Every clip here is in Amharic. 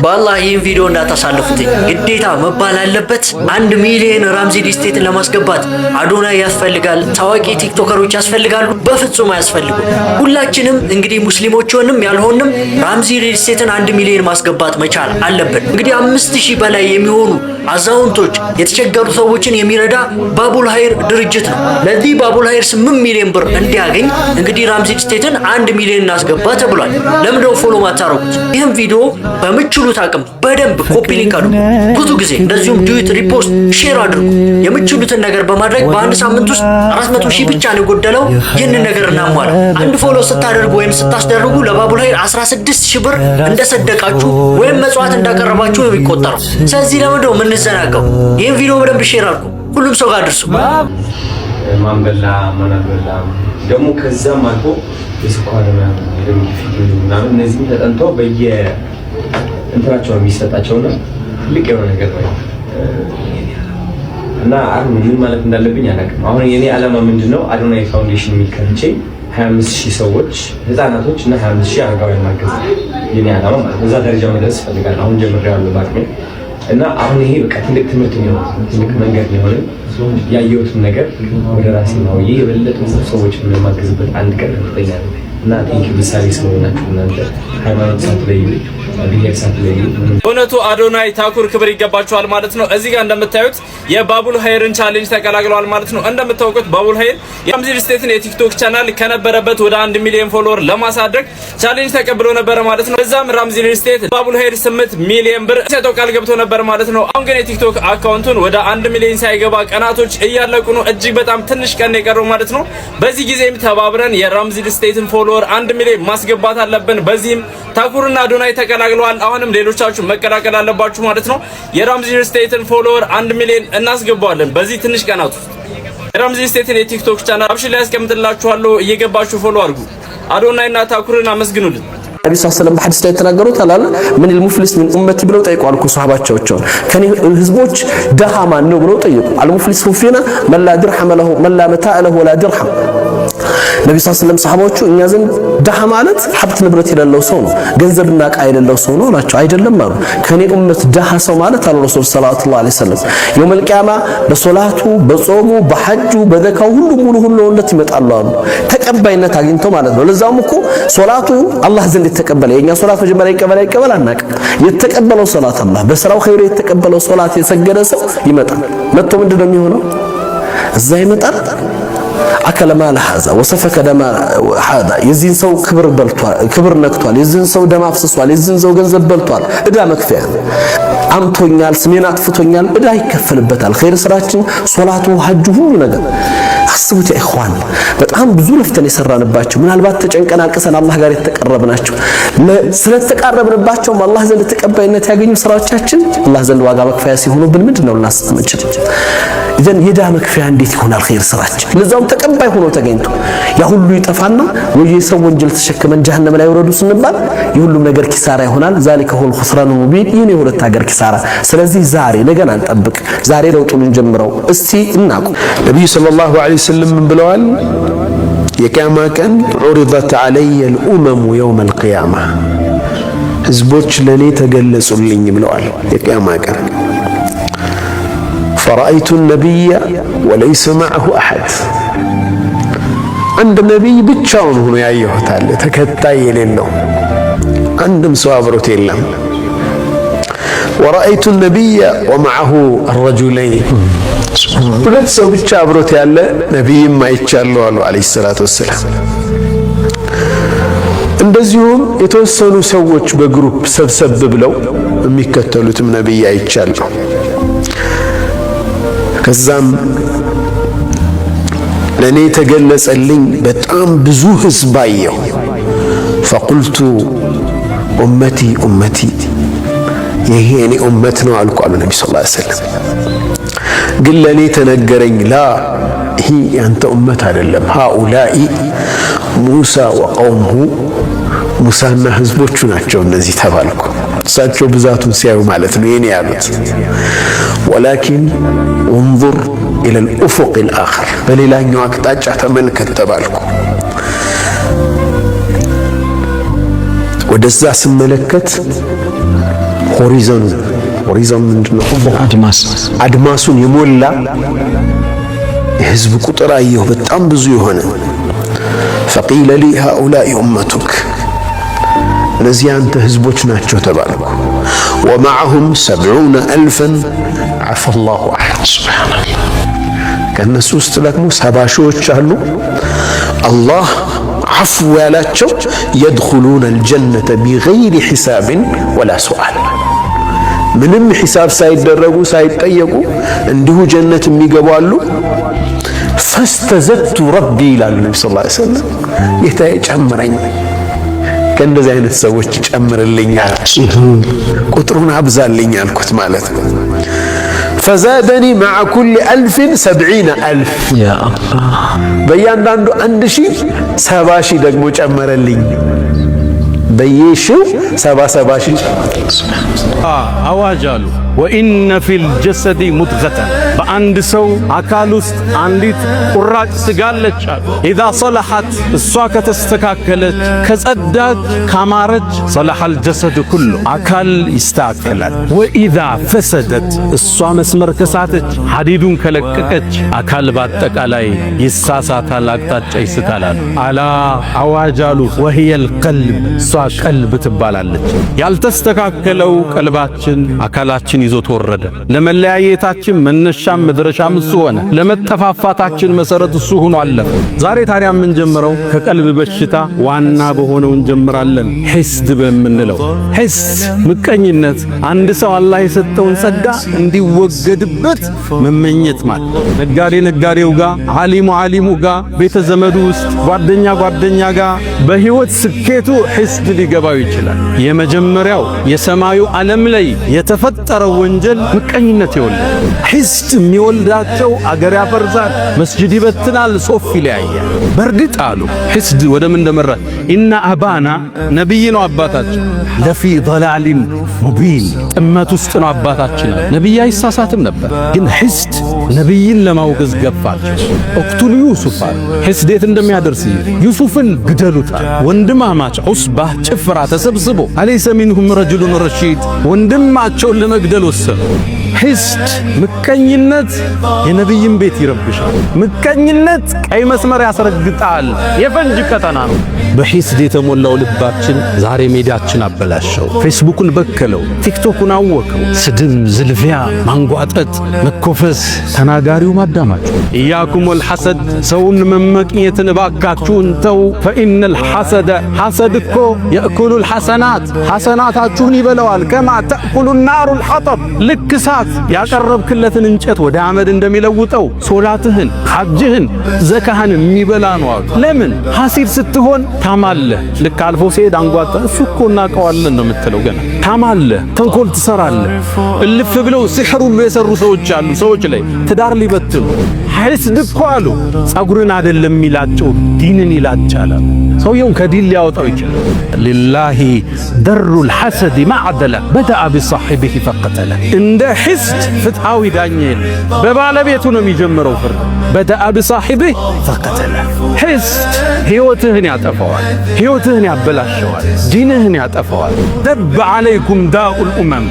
በአላህ ይህን ቪዲዮ እንዳታሳልፉት ግዴታ መባል አለበት። 1 ሚሊዮን ራምዚ ሪልስቴትን ለማስገባት አዶናይ ያስፈልጋል፣ ታዋቂ ቲክቶከሮች ያስፈልጋሉ? በፍጹም አያስፈልጉ። ሁላችንም እንግዲህ ሙስሊሞች ሆንም ያልሆንም ራምዚ ሪልስቴትን 1 ሚሊዮን ማስገባት መቻል አለብን። እንግዲህ 5000 በላይ የሚሆኑ አዛውንቶች የተቸገሩ ሰዎችን የሚረዳ ባቡል ሀይር ድርጅት ነው። ለዚህ ባቡል ሀይር 8 ሚሊዮን ብር እንዲያገኝ እንግዲህ ራምዚ ሪልስቴትን 1 ሚሊዮን እናስገባ ተብሏል። ለምንድነው ፎሎ ማታረጉት? ይህን ቪዲዮ በምችሉት አቅም በደንብ ኮፒ ሊንክ አድርጉ፣ ብዙ ጊዜ እንደዚሁም ዱዊት፣ ሪፖስት፣ ሼር አድርጉ። የምችሉትን ነገር በማድረግ በአንድ ሳምንት ውስጥ 400,000 ብቻ ነው የጎደለው። ይህንን ነገር እናሟላ። አንድ ፎሎ ስታደርጉ ወይም ስታስደርጉ ለባቡል ሀይር 16,000 ብር እንደሰደቃችሁ ወይም መጽዋዕት እንዳቀረባችሁ ነው የሚቆጠረው። ስለዚህ ለምንድነው የምንዘናጋው? ይህን ቪዲዮ በደንብ ሼር አድርጉ፣ ሁሉም ሰው ጋር አድርሱ። ማንበላ ማናበላ ደግሞ ከዛም አልፎ የስኳር የደም ግፊት ምናምን እነዚህ ተጠንተው እንትናቸው የሚሰጣቸውና ትልቅ የሆነ ነገር ነው እና አሁን ምን ማለት እንዳለብኝ አላውቅም። አሁን የኔ ዓላማ ምንድነው? አዶናይ ፋውንዴሽን የሚከንቼ 25,000 ሰዎች ህፃናቶች እና 25,000 አረጋውያን ማገዝ የኔ ዓላማ ማለት ነው። እዛ ደረጃ መድረስ እፈልጋለሁ። አሁን ጀምሬያለሁ ባክሜ እና አሁን ይሄ በቃ ትልቅ ትምህርት ነው፣ ትልቅ መንገድ ነው። ያየሁትን ነገር ወደ ራሴ ነው የበለጠ ሰዎች የማገዝበት አንድ ቀን እጠኛለሁ እና ቴንኪው ምሳሌ ስለሆናችሁ እናንተ ሃይማኖት ሳትለዩ ብሔር ሳትለዩ እውነቱ አዶናይ ታኩር ክብር ይገባቸዋል ማለት ነው። እዚህ ጋር እንደምታዩት የባቡል ሀይርን ቻሌንጅ ተቀላቅለዋል ማለት ነው። እንደምታውቁት ባቡል ሀይር የራምዚ ሪልስቴትን የቲክቶክ ቻናል ከነበረበት ወደ 1 ሚሊዮን ፎሎወር ለማሳደግ ቻሌንጅ ተቀብሎ ነበር ማለት ነው። በዛም ራምዚ ሪልስቴት ባቡል ሀይር 8 ሚሊዮን ብር ሰጥቶ ቃል ገብቶ ነበር ማለት ነው። አሁን ግን የቲክቶክ አካውንቱን ወደ 1 ሚሊዮን ሳይገባ ቀናቶች እያለቁ ነው። እጅግ በጣም ትንሽ ቀን የቀረው ማለት ነው። በዚህ ጊዜም ተባብረን የራምዚ ሪልስቴትን ፎሎወር 1 ሚሊዮን ማስገባት አለብን። በዚህም ታኩርና አዶናይ ተቀላቅለዋል። አሁንም ሌሎቻችሁ መቀላቀል አለባችሁ ማለት ነው። የራምዚ ሪልስቴትን ፎሎወር 1 ሚሊዮን እናስገባዋለን በዚህ ትንሽ ቀናት ውስጥ። የራምዚ ሪልስቴትን የቲክቶክ ቻናል አብሽን ላይ ያስቀምጥላችኋለሁ፣ እየገባችሁ ፎሎ አድርጉ። አዶናይና ታኩርን አመስግኑልን። ነብዩ ሰለላሁ ዐለይሂ ወሰለም በሐዲስ ላይ ተናገሩት አላለ ምን المفلس من امتي ብለው ጠይቀዋል እኮ ሱሐባዎቻቸው ከኔ ህዝቦች ደሃ ማን ነው ብለው ጠይቁ። المفلس فينا من لا درهم له من لا متاع له ولا درهم። ነብዩ ሰለላሁ ዐለይሂ ወሰለም ሱሐባዎቹ እኛ ዘንድ ደሃ ማለት ሀብት ንብረት የሌለው ሰው ነው፣ ገንዘብና ዕቃ የሌለው ሰው ነው አላቸው። አይደለም አሉ። ከኔ ኡመት ደሃ ሰው ማለት አሉ ረሱል ሰለላሁ ዐለይሂ ወሰለም የውመል ቂያማ በሶላቱ በጾሙ በሐጁ በዘካው ሁሉ ሙሉ ሆነለት ይመጣሉ አሉ። ተቀባይነት አግኝተው ማለት ነው። ለዛውም እኮ ሶላቱ አላህ ዘንድ የተቀበለ የኛ ሶላት መጀመሪያ ይቀበል አናውቅም። የተቀበለው ሶላት አላህ በስራው ኸይር የተቀበለው ሶላት የሰገደ ሰው ይመጣል። መጥቶ ምንድነው የሚሆነው? እዛ ይመጣል አከለ ማለ ሀዛ ወሰፈከ ደማ ሀዛ የዚህን ሰው ክብር ነክቷል፣ የዚህን ሰው ደም አፍስሷል፣ የዚህን ሰው ገንዘብ በልቷል። እዳ መክፈያ አምቶኛል፣ ስሜን አጥፍቶኛል፣ እዳ ይከፈልበታል። ኸይር ስራችን ሶላቱ፣ ሐጁ፣ ሁሉ ነገር አስቡት ያ ኢኽዋን። በጣም ብዙ ለፍተን የሰራንባቸው ምናልባት ተጨንቀን አልቅሰን አላህ ጋር የተቀረብናቸው ስለተቃረብንባቸው አላህ ዘንድ ተቀባይነት ያገኙ ስራዎቻችን አላህ ዘንድ ዋጋ መክፈያ ሲሆኑብን ምንድነው ልናስመጭ ኢዘን የዳ መክፈያ እንዴት ይሆናል ኸይር ስራችን? ለዛውም ተቀባይ ሆኖ ተገኝቶ ያ ሁሉ ይጠፋና ወይ የሰው ወንጀል ተሸክመን ጀሃነም ላይ ወረዱ ስንባል የሁሉም ነገር ኪሳራ ይሆናል። ذلك هو الخسران المبين። ይሄን የሁለት ሀገር ኪሳራ። ስለዚህ ዛሬ ነገን አንጠብቅ፣ ዛሬ ለውጡን እንጀምረው። እስቲ እናቁ። ነብዩ ሰለላሁ ዐለይሂ ወሰለም ምን ብለዋል? የቂያማ ቀን ዑሪضت علي الامم يوم القيامه ህዝቦች ለኔ ተገለጹልኝ ብለዋል። የቂያማ ቀን فرأيت النبي وليس معه أحد عند النبي ብቻውን ሆኖ ያየሁት አለ ተከታይ የሌለው አንድም ሰው አብሮት የለም። ورأيت النبي ومعه الرجلين ሁለት ሰው ብቻ አብሮት ያለ ነብይም አይቻለሁ አሉ አለይሂ ሰላቱ ወሰለም። እንደዚሁም የተወሰኑ ሰዎች በግሩፕ ሰብሰብ ብለው የሚከተሉትም ነብይ አይቻለሁ። ከዛም ለኔ ተገለጸልኝ በጣም ብዙ ህዝብ አየሁ። فقلت أمتي أمتي ይሄ የኔ ኡመት ነው አልኩ አሉ ነብዩ ሰለላሁ ዐለይሂ ወሰለም። ግን ለኔ ተነገረኝ ላ ይሄ ያንተ ኡመት አይደለም። هؤلاء موسى وقومه ሙሳና ህዝቦቹ ናቸው እነዚህ ተባልኩ። እሳቸው ብዛቱን ሲያዩ ማለት ነው የኔ ያሉት። ولكن انظر الى الافق الاخر በሌላኛው አቅጣጫ ተመልከት ተባልኩ። ወደዛ ስመለከት ሆሪዞን ምንድነው? አድማሱን የሞላ የህዝብ ቁጥር አየሁ፣ በጣም ብዙ የሆነ ፈቂለ ሊ ሃኡላኢ ኡመቱክ፣ እነዚህ አንተ ህዝቦች ናቸው ተባልኩ። ወመዐሁም 70,000 ዐፈ ላሁ ዐንሁም። ሱብሓነላህ። ከእነሱ ውስጥ ደግሞ 70 ሺዎች አሉ አላህ ዐፉ ያላቸው የድኹሉነ አልጀነተ ቢገይሪ ሒሳብን ወላ ሱአል፣ ምንም ሒሳብ ሳይደረጉ ሳይጠየቁ እንዲሁ ጀነት የሚገቡ አሉ። ፈስተዘድቱ ረቢ ይላሉ ነቢ ሰለላሁ ዐለይሂ ወሰለም፣ ጌታዬ ጨምረኝ፣ ከእንደዚህ አይነት ሰዎች ጨምርልኝ፣ ቁጥሩን አብዛልኝ አልኩት ማለት ነው። ፈዛደኒ መዐ ኩሊ 1000 70,000፣ በእያንዳንዱ 1000 70,000 ደግሞ ጨመረልኝ። በየሺው 70,000 አዋጅ አሉ። ወኢነ ፊል ጀሰዲ ሙድገተን፣ በአንድ ሰው አካል ውስጥ አንዲት ቁራጭ ስጋ አለች አሉ። ኢዛ ሰለሐት፣ እሷ ከተስተካከለች ከጸዳች ካማረች፣ ሰለሐል ጀሰድ ኩሉ፣ አካል ይስተካከላል። ወኢዛ ፈሰደት፣ እሷ መስመር ከሳተች ሐዲዱን ከለቀቀች፣ አካል በአጠቃላይ ይሳሳታል፣ አቅጣጫ ይስታላል። አላ አዋጅ አሉ። ወህየል ቀልብ፣ እሷ ቀልብ ትባላለች። ያልተስተካከለው ቀልባችን አካላችን ይዞት ወረደ። ለመለያየታችን መነሻም መድረሻም እሱ ሆነ። ለመጠፋፋታችን መሰረት እሱ ሆኖ አለፈ። ዛሬ ታዲያ የምንጀምረው ከቀልብ በሽታ ዋና በሆነው እንጀምራለን። ሒስድ በምንለው ሒስድ፣ ምቀኝነት፣ አንድ ሰው አላህ የሰጠውን ጸጋ እንዲወገድበት መመኘት ማለት። ነጋዴ ነጋዴው ጋር፣ ዓሊሙ ዓሊሙ ጋር፣ ቤተ ዘመዱ ውስጥ ጓደኛ ጋር በህይወት ስኬቱ ሒስድ ሊገባው ይችላል። የመጀመሪያው የሰማዩ ዓለም ላይ የተፈጠረው ወንጀል ምቀኝነት ይወልዳል። ሒስድ የሚወልዳቸው አገር ያፈርሳል፣ መስጂድ ይበትናል፣ ሶፍ ይለያያል። በእርግጥ አሉ ሒስድ ወደ ምን እንደመራ ኢነ አባና ነቢይ ነው አባታችን፣ ለፊ ضላሊን ሙቢን፣ ጥመት ውስጥ ነው አባታችን። ነቢይ አይሳሳትም ነበር፣ ግን ሒስድ ነቢይን ለማውገዝ ገፋቸው። እቅቱሉ ዩሱፍ አሉ። ሒስድ የት እንደሚያደርስ ዩሱፍን ግደሉታል። ወንድማማች ዑስባ ጭፍራ ተሰብስቦ አለይሰ ሚንሁም ረጁሉን ረሺድ፣ ወንድማቸውን ለመግደል ወሰኑ። ሒስድ ምቀኝነት የነቢይን ቤት ይረብሻል። ምቀኝነት ቀይ መስመር ያስረግጣል። የፈንጅ ቀጠና ነው። በሒስድ የተሞላው ልባችን ዛሬ ሜዳችን አበላሸው። ፌስቡክን በከለው፣ ቲክቶኩን አወከው። ስድብ፣ ዝልፊያ፣ ማንጓጠጥ፣ መኮፈስ፣ ተናጋሪው ማዳማጭ። ኢያኩም ወልሐሰድ፣ ሰውን መመቅኘትን እባካችሁን ተው። ፈኢነል ሐሰደ፣ ሐሰድ እኮ የእኩሉል ሐሰናት፣ ሐሰናታችሁን ይበለዋል። ከማ ተእኩሉ ናሩል ሐጠብ፣ ልክ እሳት ያቀረብክለትን እንጨት ወደ አመድ እንደሚለውጠው ሶላትህን፣ ሐጅህን፣ ዘካህን የሚበላ ነው አሉ። ለምን ሐሲድ ስትሆን ታማለህ። ልክ አልፎ ሲሄድ አንጓጣ እሱ እኮ እናውቀዋለን ነው የምትለው። ገና ታማለህ፣ ተንኮል ትሰራለህ። እልፍ ብለው ሲሕር ሁሉ የሰሩ ሰዎች አሉ። ሰዎች ላይ ትዳር ሊበትኑ። ሒስድ እኮ አሉ ጸጉርን አይደለም ይላጨው ዲንን ይላጫል። ሰውየውን ከዲን ሊያወጣው ይችላል። ሊላሂ ደሩል ሐሰድ ማዕደለ በደአ ቢሳሒቢሂ ፈቀተለ። እንደ ሒስድ ፍትሃዊ ዳኛ የለም። በባለቤቱ ነው የሚጀምረው ፍርድ። በደአ ቢሳሒቢሂ ፈቀተለ። ሒስድ ሕይወትህን ያጠፋዋል፣ ሕይወትህን ያበላሸዋል፣ ዲንህን ያጠፋዋል። ደብ ዓለይኩም ዳኡል ኡመም፣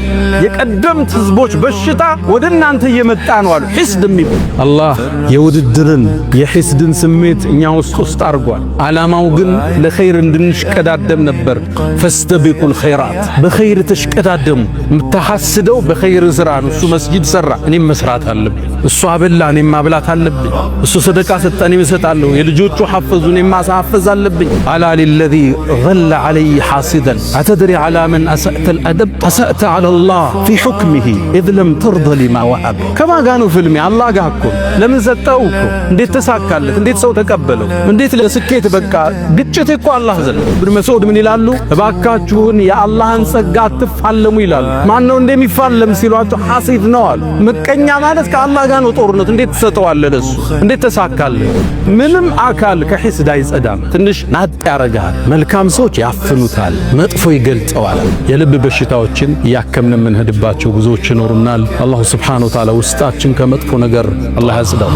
የቀደምት ህዝቦች በሽታ ወደ እናንተ እየመጣ ነው አሉ። ሒስድ የሚባል አላህ የውድድርን የሒስድን ስሜት እኛ ውስጥ አድርጓል። ዓላማው ግን ለኸይር እንድንሽቀዳደም ነበር። ፈስተቢቁል ኸይራት፣ በኸይር ተሽቀዳደሙ። የምታሐስደው በኸይር ስራ ነው። እሱ መስጂድ ሰራ፣ እኔም መስራት አለብኝ። እሱ አበላ፣ እኔም ማብላት አለብኝ። እሱ ሰደቃ ሰጠ፣ እኔም እሰጣለሁ። የልጆቹ ሐፈዙ፣ እኔም ማሳሐፈዝ አለብኝ። አላ ሊለዚ ገለ ዐለይ ሐሲደን አተድሪ ዐላ መን አሰእተ አልአደብ አሰእተ ዐላ ላህ ፊ ሑክሚሂ ኢዝ ለም ተርደ ሊማ ወሀብ። ከማን ጋር ነው ፍልሜ? አላህ ጋር እኮ። ለምን ሰጠው እኮ? እንዴት ተሳካለት? እንዴት ሰው ተቀበለው? እንዴት ለስኬት በቃ? ግጭት እኮ አላህ ዘንድ። ኢብኑ መስዑድ ምን ይላሉ? እባካችሁን የአላህን ጸጋ አትፋለሙ ይላሉ። ማን ነው እንደሚፋለም ሲሏቸው ሐሲድ ነው አሉ። ምቀኛ ማለት ከአላህ ጋር ነው ጦርነቱ። እንዴት ትሰጠዋለህ ለሱ? እንዴት ተሳካለህ? ምንም አካል ከሒስድ አይጸዳም። ትንሽ ናጥ ያረጋል። መልካም ሰዎች ያፍኑታል፣ መጥፎ ይገልጸዋል። የልብ በሽታዎችን እያከምን የምንሄድባቸው ጉዞዎች ይኖሩናል። አላሁ ሱብሓነሁ ወተዓላ ውስጣችን ከመጥፎ ነገር አላህ ያጽዳው።